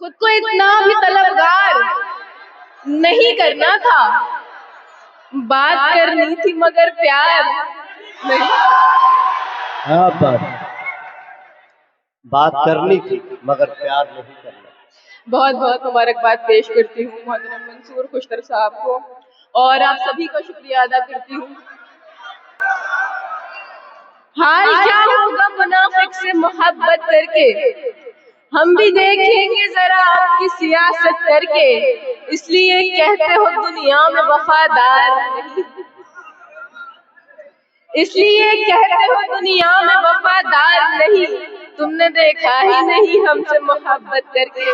खुद को इतना भी तलबगार नहीं करना था, बात करनी थी मगर प्यार नहीं। बात करनी थी मगर प्यार नहीं करना। बहुत बहुत मुबारकबाद पेश करती हूँ मोहतरम मंसूर खुशतर साहब को और आप सभी का शुक्रिया अदा करती हूँ। हाल क्या होगा मुनाफिक से मोहब्बत करके, हम भी देखेंगे जरा आपकी सियासत करके, इसलिए कहते हो दुनिया में वफादार नहीं, इसलिए कहते हो दुनिया में वफादार नहीं, तुमने देखा ही नहीं हमसे मोहब्बत करके।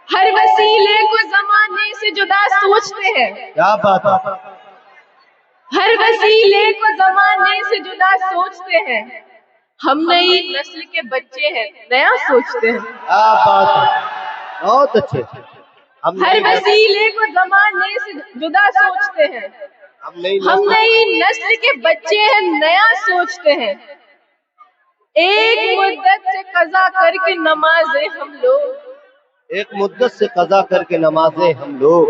हर वसीले को जमाने से जुदा सोचते हैं, क्या बात है। हर वसीले को जमाने से जुदा सोचते हैं, हम नई नस्ल के बच्चे हैं नया सोचते हैं। क्या बात है, बहुत अच्छे। हर वसीले को जमाने से जुदा सोचते हैं, हम नई नस्ल के बच्चे हैं नया सोचते हैं। एक मुद्दत से कज़ा करके नमाजें हम लोग, एक मुद्दत से कज़ा करके नमाजें हम लोग,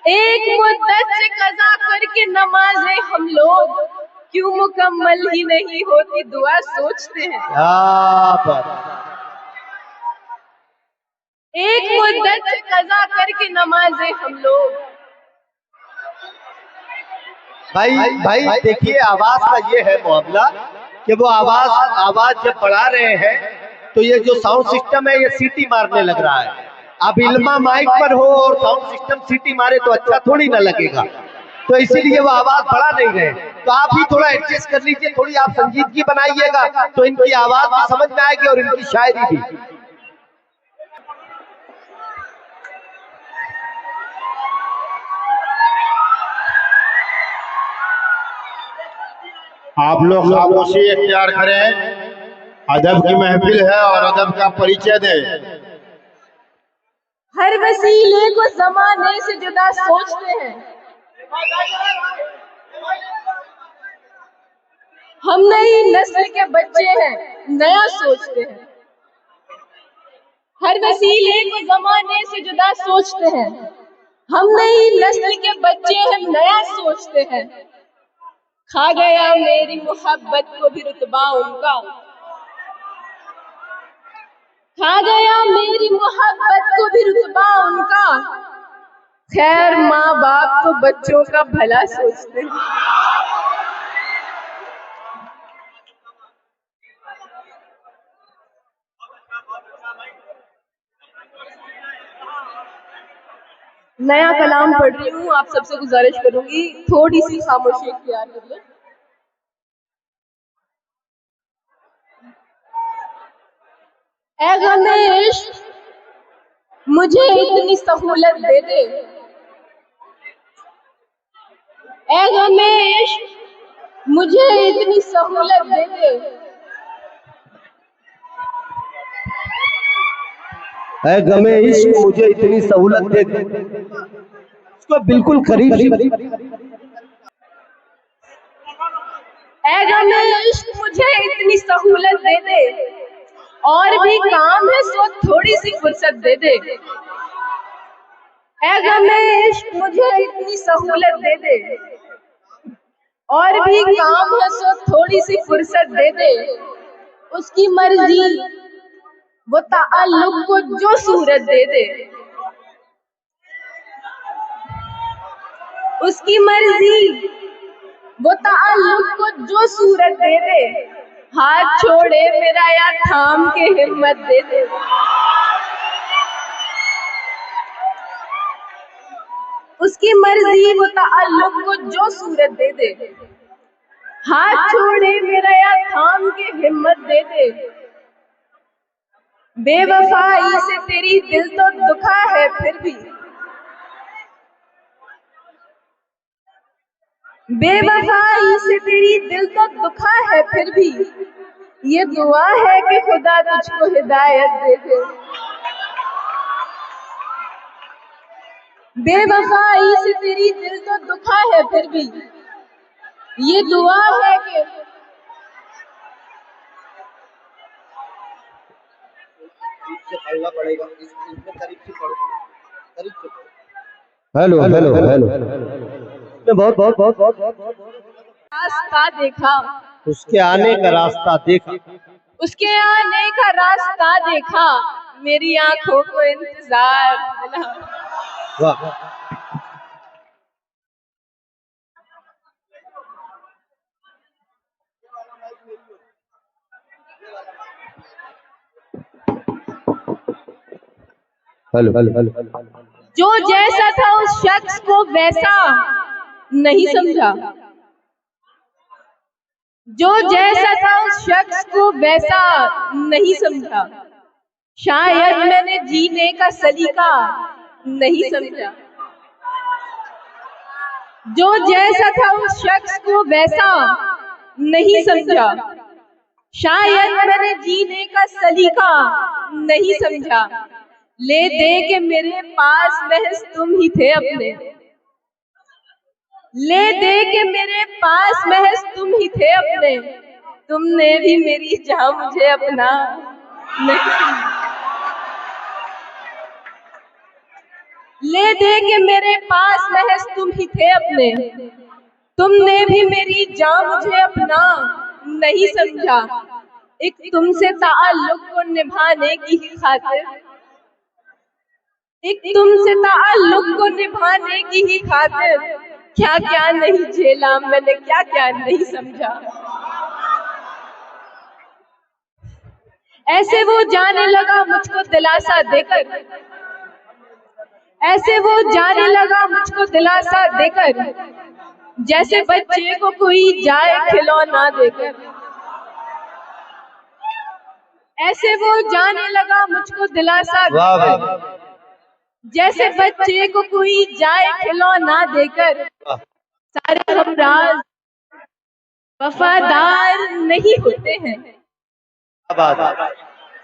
एक मुद्दत से कज़ा करके नमाजें हम लोग, क्यों मुकम्मल ही नहीं होती दुआ सोचते हैं। क्या बात। एक मुद्दत से कज़ा करके नमाजें हम लोग। भाई देखिए, आवाज का ये है मामला कि वो आवाज जब बढ़ा रहे हैं तो ये जो साउंड सिस्टम है ये सीटी मारने लग रहा है। अब इल्मा माइक पर हो और साउंड सिस्टम सीटी मारे तो अच्छा थोड़ी ना लगेगा, तो इसीलिए वो आवाज बढ़ा नहीं रहे। तो आप भी थोड़ा एडजस्ट कर लीजिए, थोड़ी आप संजीदगी बनाइएगा तो इनकी आवाज भी समझ में आएगी और इनकी शायरी भी। आप लोग खामोशी इख्तियार करें, अदब की महफिल है और अदब का परिचय दें। हर वसीले को जमाने से जुदा सोचते हैं, हम नई नस्ल के बच्चे हैं नया सोचते हैं। हर वसीले को जमाने से जुदा सोचते हैं, हम नई नस्ल के बच्चे हैं नया सोचते हैं। खा गया मेरी मोहब्बत को भी रुतबा उनका, खा गया मेरी मोहब्बत को भी रुतबा उनका, खैर माँ बाप तो बच्चों का भला सोचते हैं। नया कलाम पढ़ रही हूँ, आप सबसे गुजारिश करूंगी थोड़ी सी खामोशी इख्तियार करिए। ऐ गमेश मुझे इतनी सहूलत दे दे, ऐ गमेश मुझे इतनी सहूलत दे दे, ऐ गमे इश्क मुझे इतनी सहूलत दे दे। इसको बिल्कुल करीब ऐ गमेश मुझे इतनी सहूलत दे दे, और भी काम है सो थोड़ी सी फुर्सत दे दे। ऐ गमेश मुझे इतनी सहूलत दे दे, और भी काम है सो थोड़ी सी फुर्सत दे दे। उसकी मर्जी वो ताल्लुक को जो सूरत दे दे, उसकी मर्जी वो ताल्लुक को जो सूरत दे दे। हाथ छोड़े मेरा या थाम के हिम्मत दे दे। उसकी मर्जी वो ताल्लुक को जो सूरत दे दे। हाथ छोड़े मेरा या थाम के हिम्मत दे दे। बेवफाई से तेरी दिल तो दुखा है फिर भी, बेवफाई से तेरी दिल तो दुखा है फिर भी, ये दुआ है कि खुदा तुझको हिदायत दे दे। बेवफाई से तेरी दिल तो दुखा है फिर भी, ये दुआ है कि से पढ़ना पड़ेगा, इसमें करीब से पढ़ो, करीब से पढ़ो। हेलो हेलो हेलो बहुत बहुत बहुत रास्ता देखा, उसके आने का रास्ता देखा, उसके आने का रास्ता देखा, मेरी आंखों को इंतजार मिला। वाह। हेलो हेलो हेलो जो जैसा था उस शख्स को वैसा नहीं समझा, जो जैसा था उस शख्स को वैसा नहीं समझा, शायद मैंने जीने का सलीका नहीं समझा। जो जैसा था उस शख्स को वैसा नहीं समझा, शायद मैंने जीने का सलीका नहीं समझा। ले दे के मेरे पास महज तुम ही थे अपने, ले दे के मेरे पास महज तुम ही थे अपने, तुमने भी मेरी जान मुझे अपना नहीं समझा। ले दे के मेरे पास महज तुम ही थे अपने, तुमने भी मेरी जान मुझे अपना नहीं समझा। एक तुमसे ताल्लुक को निभाने की खातिर, एक तुमसे ताल्लुक को निभाने की ही खातिर, क्या क्या नहीं झेला मैंने, क्या क्या नहीं समझा। ऐसे वो जाने लगा मुझको दिलासा देकर, ऐसे वो जाने लगा मुझको दिलासा देकर, जैसे बच्चे को कोई जाए खिलौना देकर। ऐसे वो जाने लगा मुझको दिलासा देकर, जैसे बच्चे को कोई जाए खिलौना देकर। सारे हमराज वफादार नहीं होते हैं,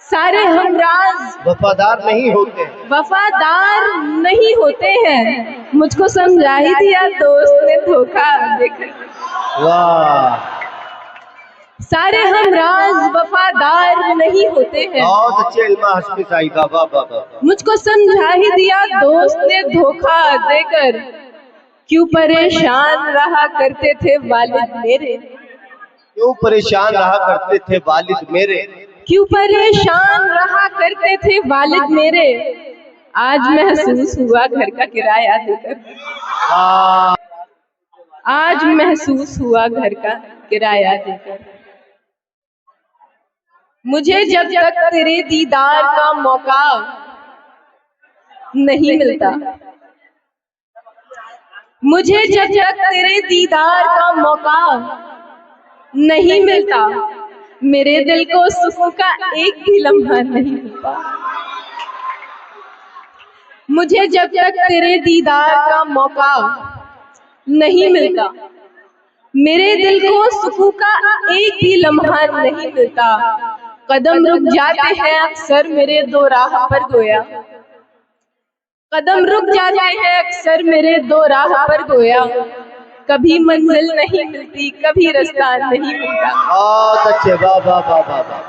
सारे हमराज वफादार नहीं होते, वफादार नहीं होते हैं। मुझको समझा ही दिया दोस्त ने धोखा देकर। वाह। सारे हमराज वफादार नहीं होते हैं, बहुत अच्छे इल्मा हस्मी साहिबा, वाह वाह वाह। मुझको समझा ही दिया दोस्त ने धोखा देकर। क्यों परेशान रहा करते थे वालिद मेरे, क्यों परेशान रहा करते थे वालिद मेरे, क्यों परेशान रहा करते थे वालिद मेरे। आज महसूस हुआ घर का किराया देकर, आज महसूस हुआ घर का किराया देकर। मुझे जब तक तेरे दीदार का मौका नहीं मिलता, मुझे जब तक तेरे दीदार का मौका नहीं मिलता, मेरे दिल को सुकून का एक भी लम्हा नहीं मिलता। मुझे जब तक तेरे दीदार का मौका नहीं मिलता, मेरे दिल को सुकून का एक भी लम्हा नहीं मिलता। कदम रुक जाते हैं अक्सर मेरे दो राह पर गोया, कदम रुक जाते हैं अक्सर मेरे दो राह पर गोया। कभी मंजिल नहीं मिलती, कभी रास्ता नहीं मिलता। बहुत अच्छे, वाह वाह वाह वाह वाह।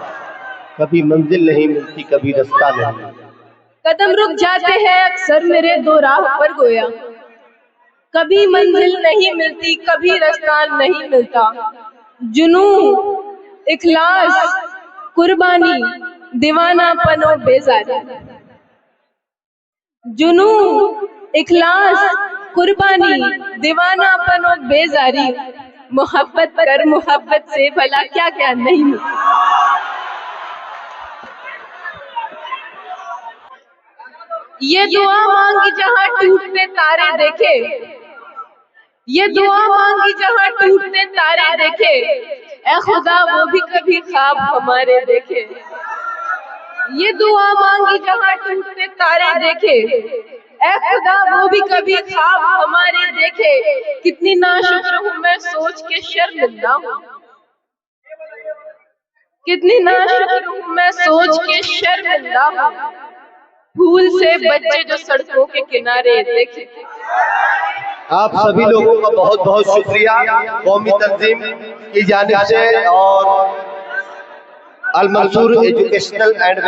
कभी मंजिल नहीं मिलती, कभी रास्ता नहीं मिलता। कदम रुक जाते हैं अक्सर मेरे दो राह पर गोया, कभी मंजिल नहीं मिलती, कभी रास्ता नहीं मिलता। जुनून, इखलास, कुर्बानी, दीवानापनो बेजारी, जुनून, इखलास, कुर्बानी, दीवानापनो बेजारी। मोहब्बत कर मोहब्बत से भला क्या क्या नहीं मिलता। ये दुआ मांगी जहां टूटते तारे देखे, ये दुआ मांगी जहां टूटते तारे देखे। ऐ खुदा वो भी कभी ख्वाब हमारे देखे। ये दुआ मांगी जहां टूटते तारे देखे, ऐ खुदा वो भी कभी ख्वाब हमारे देखे। कितनी नाशुक्र हूँ मैं सोच के शर्मिंदा हूँ, कितनी नाशुक्र हूँ मैं सोच के शर्मिंदा हूँ। फूल से बच्चे जो सड़कों के किनारे देखे। आप सभी लोगों का बहुत बहुत शुक्रिया कौमी तंजीम की जानिब से और अल मंसूर एजुकेशनल एंड